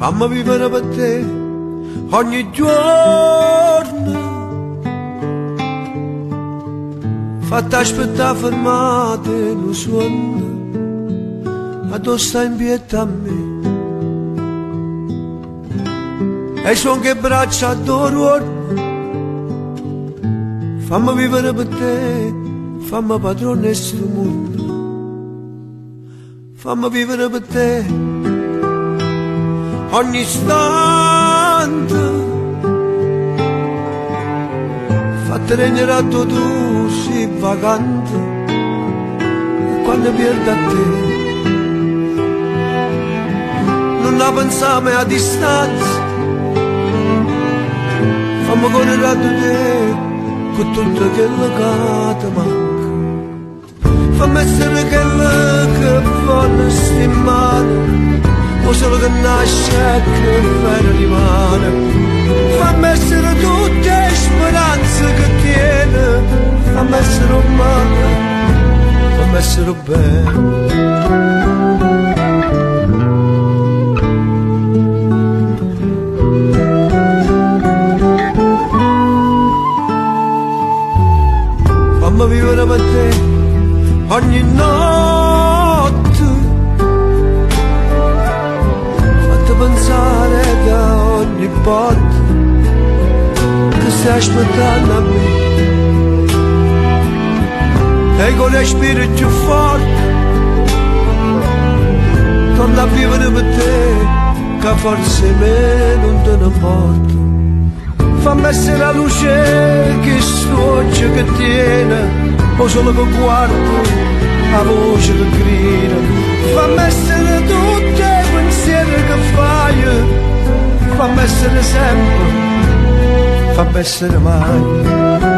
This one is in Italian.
fammi vivere per te ogni giorno, fatta aspettare fermate lo suono, ma tu stai in pietà a me, e son che braccia adoro, fammi vivere per te, fammi padrone del mondo, fammi vivere per te ogni istante, fatti regnare tu si vagante, quando perdo a te non la pensiamo a distanza, fammi correre a te con tutto quello che ti manca, fammi essere quello che vuole stimare, o solo che nasce che fai rimane, fammi essere tutte le speranze che tiene, fammi essere umano, fammi essere bene. Fammi vivere per te ogni notte, fatti pensare da ogni botta che stai aspettando a me, e con le spiriti più forti torna a vivere per te, che forse me non te ne porta. Fammi essere la luce che stuoccia che tiene, o solo che guardo la voce che grida, fammi essere tutti i pensieri che fai, fammi essere sempre, fammi essere mai.